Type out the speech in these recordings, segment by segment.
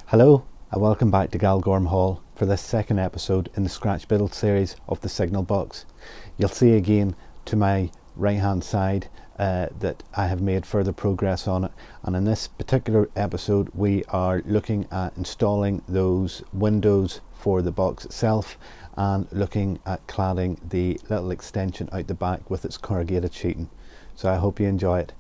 Hello and welcome back to Galgorm Hall for this second episode in the scratch build series of the signal box. You'll see again to my right hand side that I have made further progress on it, and in this particular episode we are looking at installing those windows for the box itself and looking at cladding the little extension out the back with its corrugated sheeting. So I hope you enjoy it.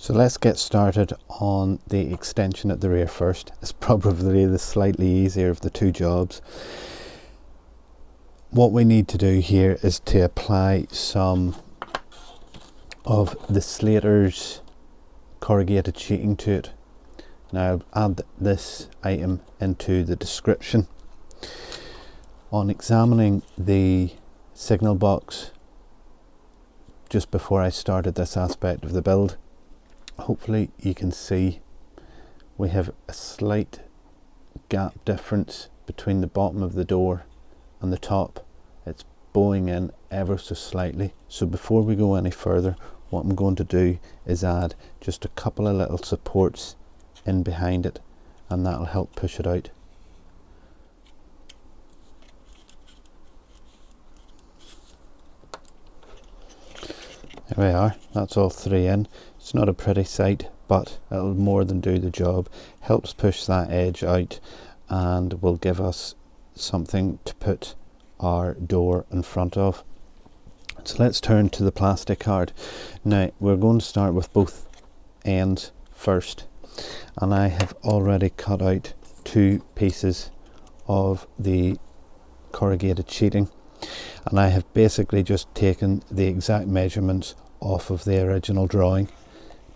So let's get started on the extension at the rear first. It's probably the slightly easier of the two jobs. What we need to do here is to apply some of the Slaters corrugated sheeting to it. Now I'll add this item into the description. On examining the signal box just before I started this aspect of the build, hopefully you can see we have a slight gap difference between the bottom of the door and the top. It's bowing in ever so slightly. So before we go any further, what I'm going to do is add just a couple of little supports in behind it, and that'll help push it out. There we are, that's all three in. It's not a pretty sight, but it'll more than do the job. Helps push that edge out and will give us something to put our door in front of. So let's turn to the Plasticard. Now we're going to start with both ends first, and I have already cut out two pieces of the corrugated sheeting, and I have basically just taken the exact measurements off of the original drawing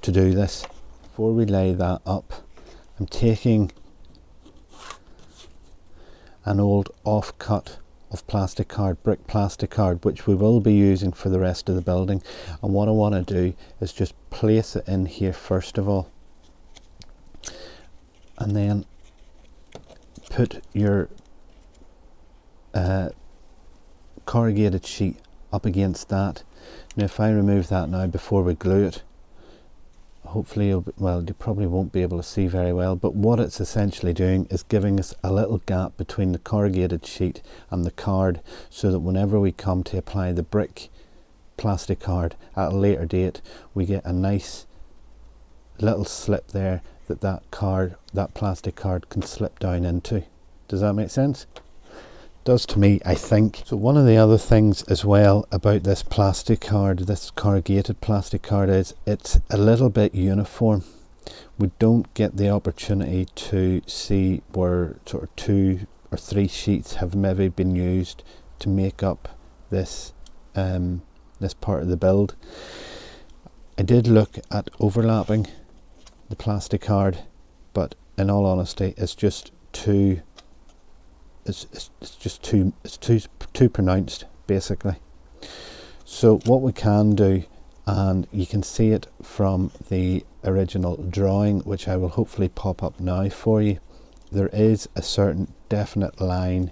to do this. Before we lay that up, I'm taking an old offcut of Plasticard, brick Plasticard, which we will be using for the rest of the building, and what I want to do is just place it in here first of all, and then put your corrugated sheet up against that. Now if I remove that now before we glue it, hopefully you probably won't be able to see very well, but what it's essentially doing is giving us a little gap between the corrugated sheet and the card, so that whenever we come to apply the brick Plasticard at a later date, we get a nice little slip there that that Plasticard can slip down into. Does that make sense? Does to me, I think. So one of the other things as well about this Plasticard, this corrugated Plasticard, is it's a little bit uniform. We don't get the opportunity to see where sort of 2 or 3 sheets have maybe been used to make up this this part of the build. I did look at overlapping the Plasticard, but in all honesty it's just too too pronounced basically. So what we can do, and you can see it from the original drawing, which I will hopefully pop up now for you, there is a certain definite line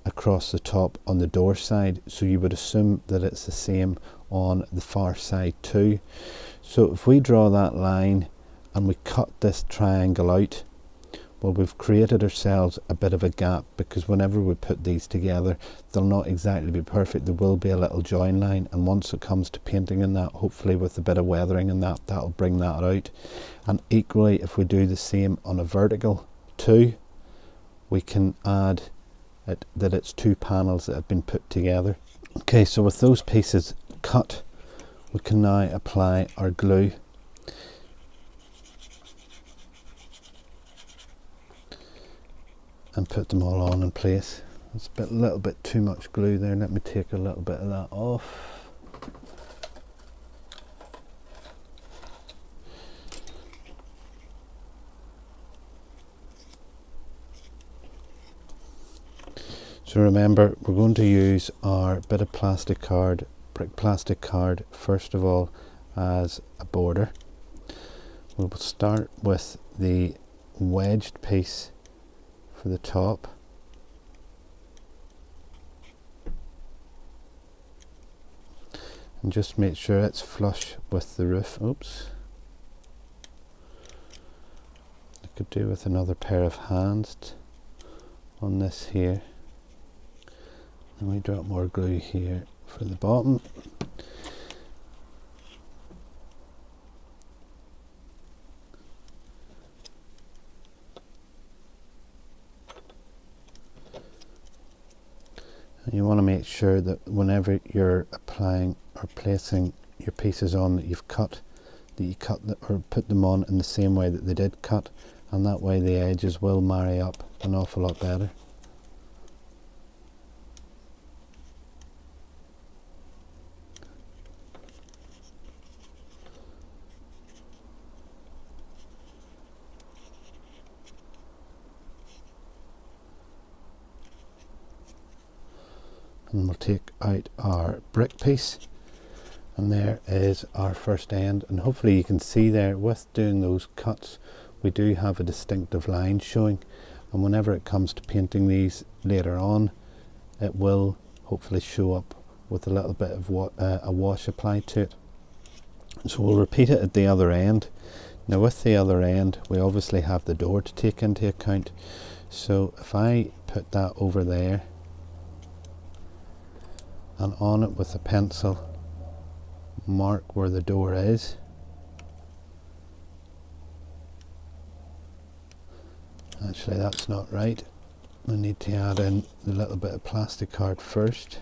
across the top on the door side, so you would assume that it's the same on the far side too. So if we draw that line and we cut this triangle out, well, we've created ourselves a bit of a gap, because whenever we put these together they'll not exactly be perfect. There will be a little join line, and once it comes to painting in that, hopefully with a bit of weathering and that'll bring that out. And equally, if we do the same on a vertical too, we can add it that it's 2 panels that have been put together. Okay, so with those pieces cut, we can now apply our glue. And put them all on in place. It's a little bit too much glue there. Let me take a little bit of that off. So remember, we're going to use our bit of Plasticard, brick Plasticard, first of all as a border. We'll start with the wedged piece for the top, and just make sure it's flush with the roof. Oops. could do with another pair of hands on this here. And we drop more glue here for the bottom. And you want to make sure that whenever you're applying or placing your pieces on that you've cut, that you cut or put them on in the same way that they did cut, and that way the edges will marry up an awful lot better. And we'll take out our brick piece, and there is our first end, and hopefully you can see there with doing those cuts we do have a distinctive line showing, and whenever it comes to painting these later on it will hopefully show up with a little bit of a wash applied to it. So we'll repeat it at the other end. Now with the other end we obviously have the door to take into account, so if I put that over there and on it with a pencil mark where the door is, actually that's not right, we need to add in the little bit of Plasticard first.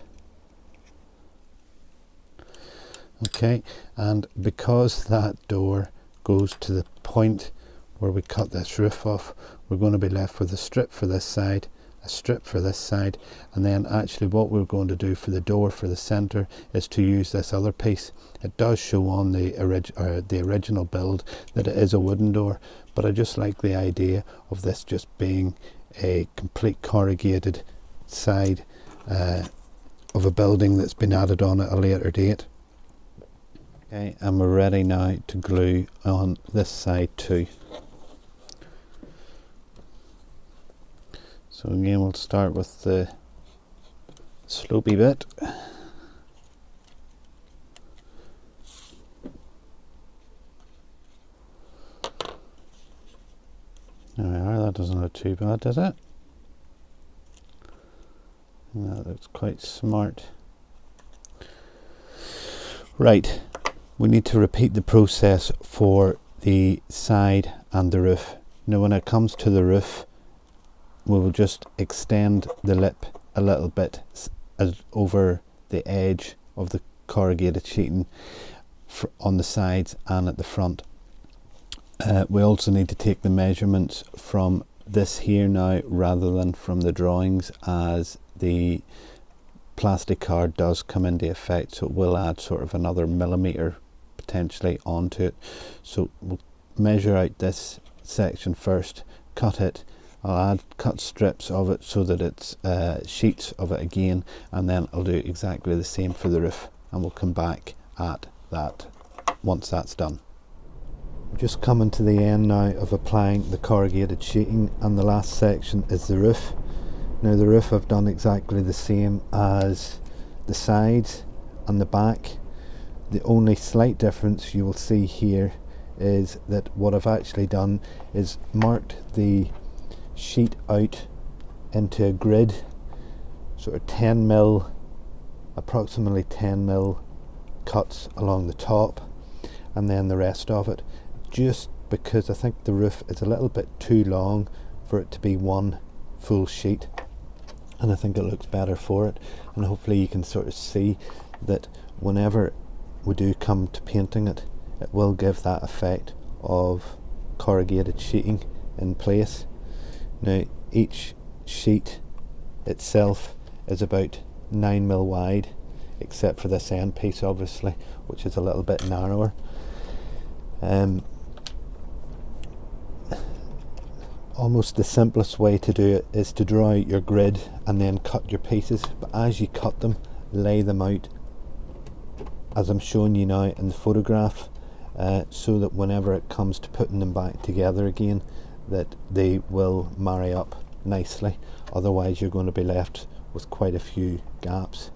Okay, and because that door goes to the point where we cut this roof off, we're going to be left with a strip for this side, a strip for this side, and then actually what we're going to do for the door for the center is to use this other piece. It does show on the original build that it is a wooden door, but I just like the idea of this just being a complete corrugated side of a building that's been added on at a later date. Okay, and we're ready now to glue on this side too. So again we'll start with the slopey bit. There we are, that doesn't look too bad, does it? That looks quite smart. Right, we need to repeat the process for the side and the roof. Now when it comes to the roof, we will just extend the lip a little bit over the edge of the corrugated sheeting on the sides and at the front. We also need to take the measurements from this here now rather than from the drawings, as the Plasticard does come into effect, so it will add sort of another millimetre potentially onto it. So we'll measure out this section first, cut it, I'll cut strips of it so that it's sheets of it again, and then I'll do exactly the same for the roof, and we'll come back at that once that's done. We're just coming to the end now of applying the corrugated sheeting, and the last section is the roof. Now the roof I've done exactly the same as the sides and the back. The only slight difference you will see here is that what I've actually done is marked the sheet out into a grid, sort of 10 mil, approximately 10 mil cuts along the top, and then the rest of it, just because I think the roof is a little bit too long for it to be one full sheet, and I think it looks better for it. And hopefully you can sort of see that whenever we do come to painting it, it will give that effect of corrugated sheeting in place. Now each sheet itself is about 9 mil wide, except for this end piece obviously, which is a little bit narrower. Almost the simplest way to do it is to draw out your grid and then cut your pieces, but as you cut them, lay them out as I'm showing you now in the photograph, so that whenever it comes to putting them back together again, that they will marry up nicely. Otherwise you're going to be left with quite a few gaps.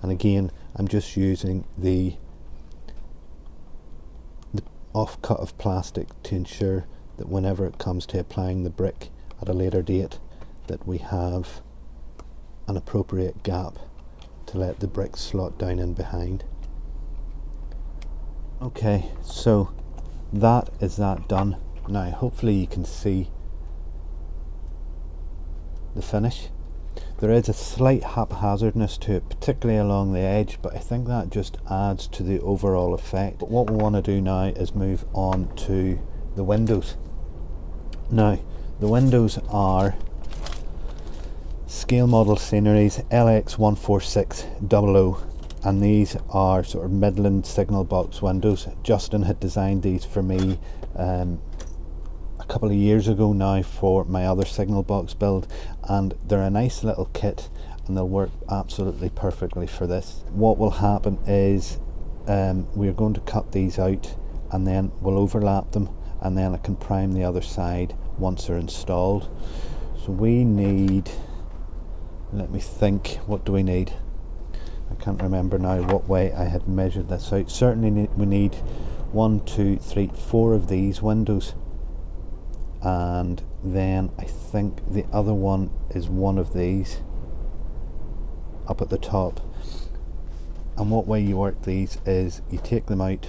And again, I'm just using the offcut of plastic to ensure that whenever it comes to applying the brick at a later date, that we have an appropriate gap to let the brick slot down in behind. Okay, so that is that done. Now hopefully you can see the finish. There is a slight haphazardness to it, particularly along the edge, but I think that just adds to the overall effect. But what we want to do now is move on to the windows. Now the windows are scale model sceneries LX14600, and these are sort of Midland signal box windows. Justin had designed these for me a couple of years ago now for my other signal box build, and they're a nice little kit and they'll work absolutely perfectly for this. What will happen is we're going to cut these out and then we'll overlap them, and then I can prime the other side once they're installed. So we need, let me think, what do we need? I can't remember now what way I had measured this out. Certainly we need 1, 2, 3, 4 of these windows, and then I think the other one is one of these up at the top. And what way you work these is you take them out,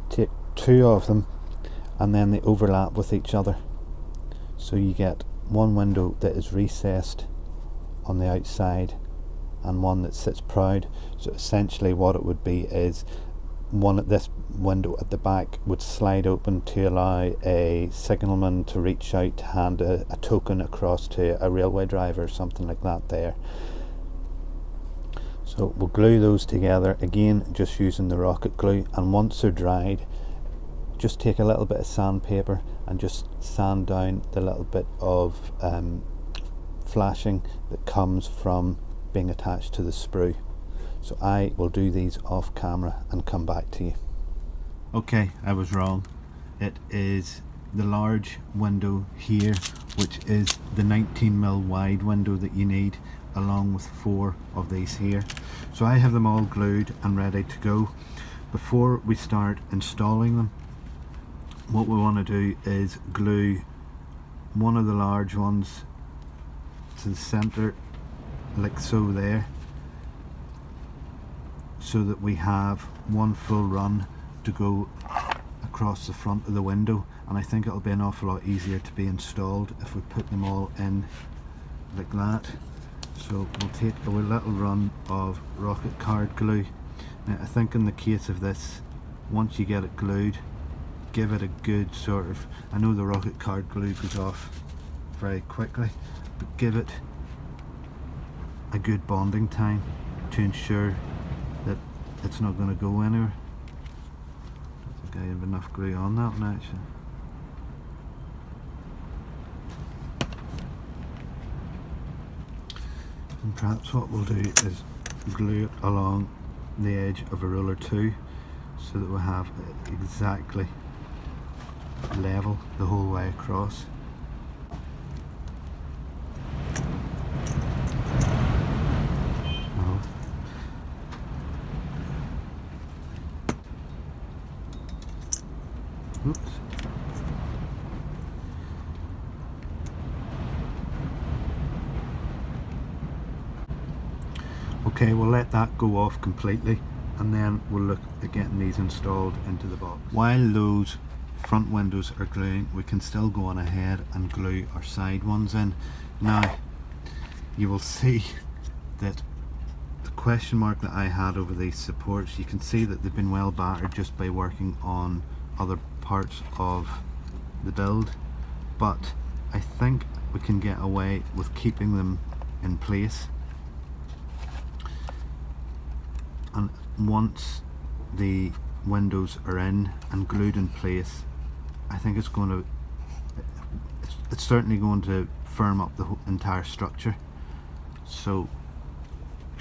take 2 of them, and then they overlap with each other, so you get one window that is recessed on the outside and one that sits proud. So essentially what it would be is one at this window at the back would slide open to allow a signalman to reach out to hand a token across to a railway driver or something like that there. So we'll glue those together, again just using the rocket glue, and once they're dried, just take a little bit of sandpaper and just sand down the little bit of flashing that comes from being attached to the sprue. So I will do these off camera and come back to you. Okay, I was wrong. It is the large window here, which is the 19mm wide window that you need, along with 4 of these here. So I have them all glued and ready to go. Before we start installing them, what we want to do is glue one of the large ones to the center, like so there, so that we have one full run to go across the front of the window, and I think it'll be an awful lot easier to be installed if we put them all in like that. So we'll take a little run of rocket card glue. Now I think in the case of this, once you get it glued, give it a good sort of, I know the rocket card glue goes off very quickly, but give it a good bonding time to ensure that it's not going to go anywhere. I don't think I have enough glue on that one actually. And perhaps what we'll do is glue it along the edge of a ruler too, so that we have it exactly level the whole way across. Oops. Okay, we'll let that go off completely, and then we'll look at getting these installed into the box. While those front windows are gluing, we can still go on ahead and glue our side ones in. Now you will see that the question mark that I had over these supports, you can see that they've been well battered just by working on other parts of the build, but I think we can get away with keeping them in place. And once the windows are in and glued in place, I think it's certainly going to firm up the entire structure. So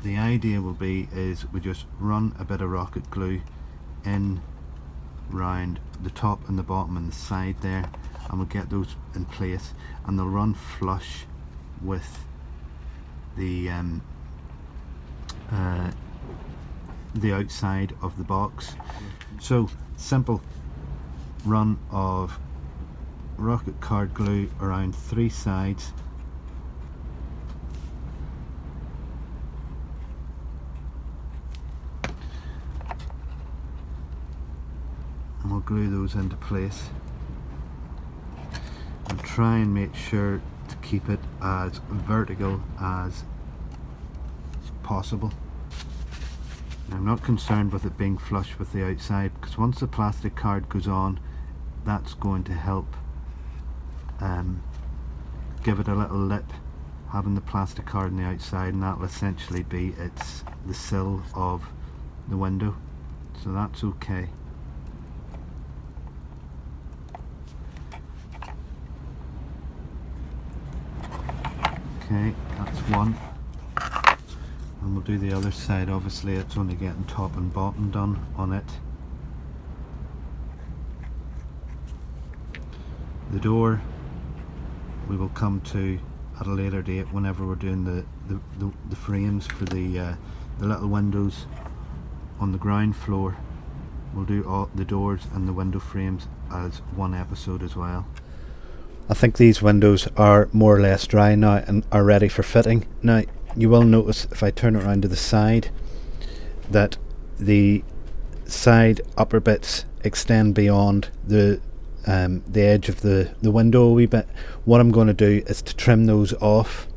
the idea will be is we just run a bit of rocket glue in round the top and the bottom and the side there, and we'll get those in place, and they'll run flush with the the outside of the box. So simple run of rocket card glue around 3 sides, and we'll glue those into place and try and make sure to keep it as vertical as possible. Now, I'm not concerned with it being flush with the outside, because once the plastic card goes on, that's going to help give it a little lip, having the plastic card on the outside, and that'll essentially be the sill of the window, so that's okay. Okay, that's one, and we'll do the other side. Obviously it's only getting top and bottom done on it. The door we will come to at a later date whenever we're doing the frames for the little windows on the ground floor. We'll do all the doors and the window frames as one episode as well. I think these windows are more or less dry now and are ready for fitting. Now you will notice if I turn it around to the side that the side upper bits extend beyond the edge of the window a wee bit. What I'm going to do is to trim those off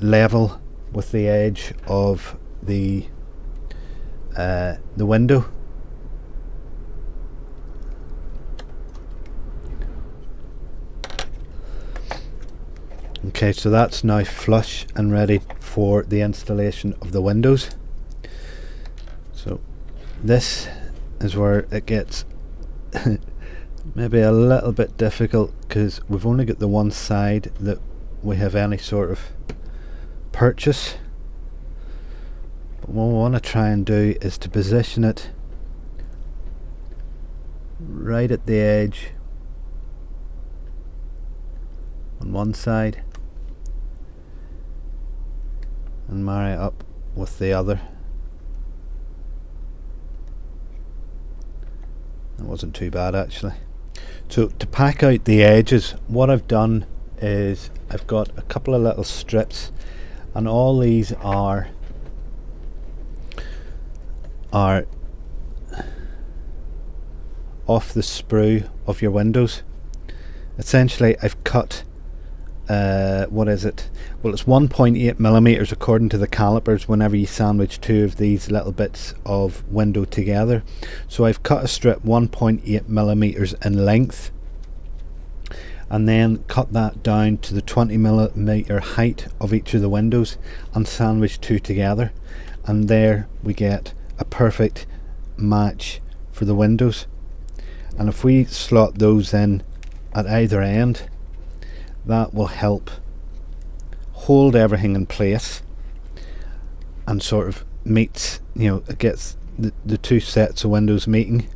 level with the edge of the window. Okay, so that's now flush and ready for the installation of the windows. So this is where it gets maybe a little bit difficult, because we've only got the one side that we have any sort of purchase. But what we want to try and do is to position it right at the edge on one side and marry it up with the other. That wasn't too bad actually. So to pack out the edges, what I've done is I've got a couple of little strips, and all these are off the sprue of your windows. Essentially I've cut what is it? Well, it's 1.8 millimeters according to the calipers whenever you sandwich two of these little bits of window together. So I've cut a strip 1.8 millimeters in length, and then cut that down to the 20 millimeter height of each of the windows and sandwich two together, and there we get a perfect match for the windows. And if we slot those in at either end, that will help hold everything in place and sort of meets, you know, it gets the two sets of windows meeting.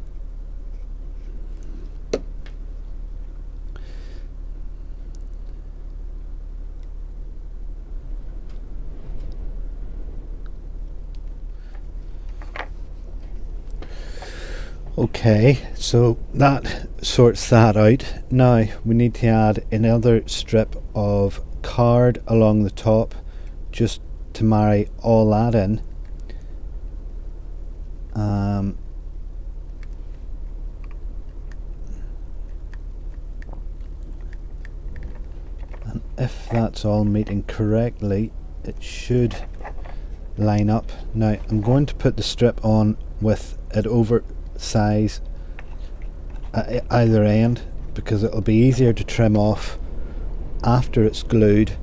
Okay, so that sorts that out. Now we need to add another strip of card along the top just to marry all that in. And if that's all meeting correctly, it should line up. Now I'm going to put the strip on with it over size at either end, because it'll be easier to trim off after it's glued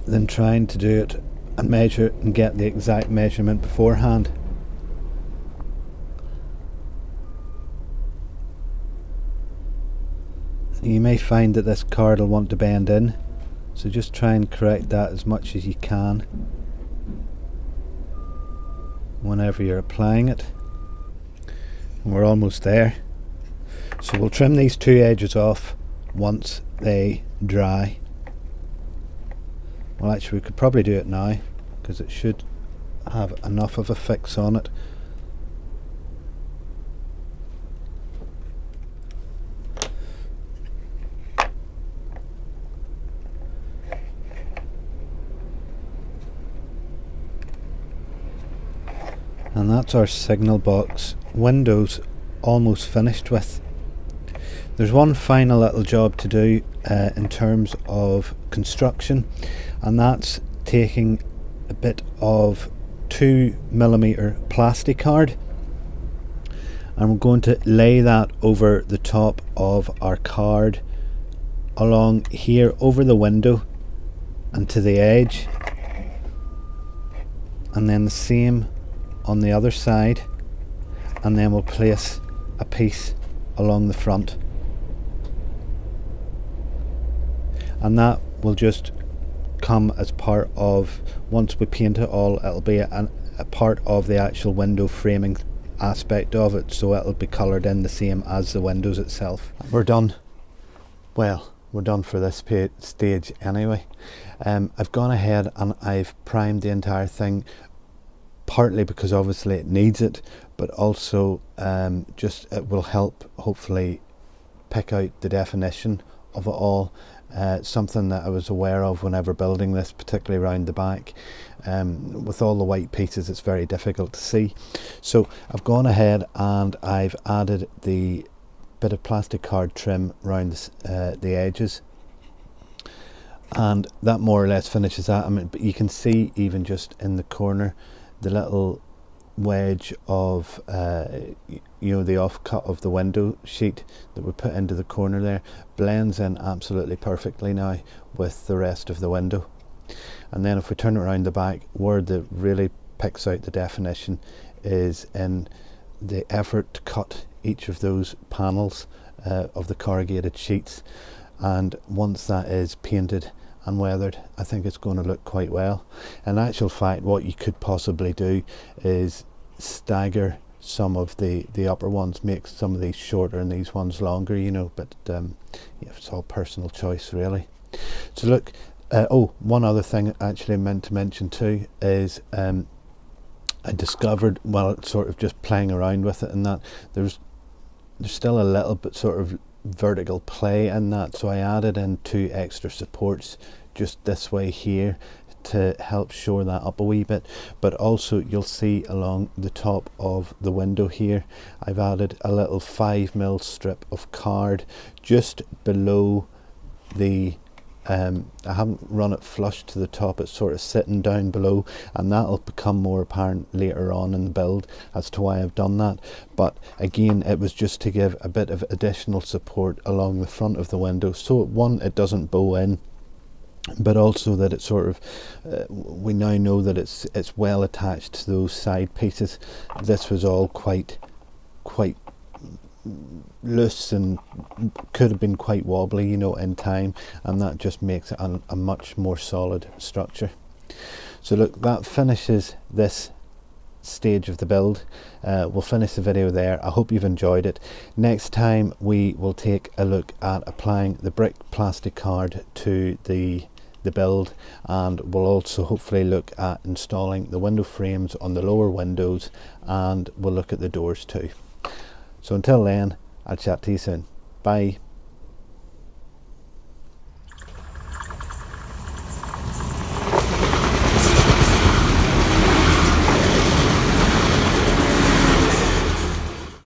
than trying to do it and measure and get the exact measurement beforehand. You may find that this card will want to bend in, so just try and correct that as much as you can whenever you're applying it. And we're almost there, so we'll trim these two edges off once they dry. Well, actually we could probably do it now, because it should have enough of a fix on it. And that's our signal box windows almost finished with. There's one final little job to do in terms of construction, and that's taking a bit of 2mm Plasticard, and we're going to lay that over the top of our card along here over the window and to the edge, and then the same on the other side, and then we'll place a piece along the front, and that will just come as part of, once we paint it all, it'll be a part of the actual window framing aspect of it, so it'll be coloured in the same as the windows itself. We're done. Well, we're done for this stage anyway. I've gone ahead and I've primed the entire thing, partly because obviously it needs it, but also just it will help hopefully pick out the definition of it all. Something that I was aware of whenever building this, particularly around the back. With all the white pieces it's very difficult to see. So I've gone ahead and I've added the bit of Plasticard trim around the edges, and that more or less finishes that. I mean, but you can see even just in the corner the little wedge of you know, the offcut of the window sheet that we put into the corner there blends in absolutely perfectly now with the rest of the window. And then if we turn it around the back, where that really picks out the definition is in the effort to cut each of those panels of the corrugated sheets, and once that is painted and weathered, I think it's going to look quite well. In actual fact, what you could possibly do is stagger some of the upper ones, make some of these shorter and these ones longer, you know, but yeah, it's all personal choice really. So look, oh, one other thing actually I meant to mention too is I discovered, while sort of just playing around with it, and that there's still a little bit sort of vertical play in that, so I added in 2 extra supports just this way here to help shore that up a wee bit. But also you'll see along the top of the window here I've added a little 5mm strip of card just below the I haven't run it flush to the top, it's sort of sitting down below, and that'll become more apparent later on in the build as to why I've done that. But again, it was just to give a bit of additional support along the front of the window, so one, it doesn't bow in, but also that it sort of we now know that it's well attached to those side pieces. This was all quite loose and could have been quite wobbly, you know, in time, and that just makes it a much more solid structure. So look, that finishes this stage of the build. We'll finish the video there. I hope you've enjoyed it. Next time we will take a look at applying the brick Plasticard to the build, and we'll also hopefully look at installing the window frames on the lower windows, and we'll look at the doors too. So until then, I'll chat to you soon. Bye.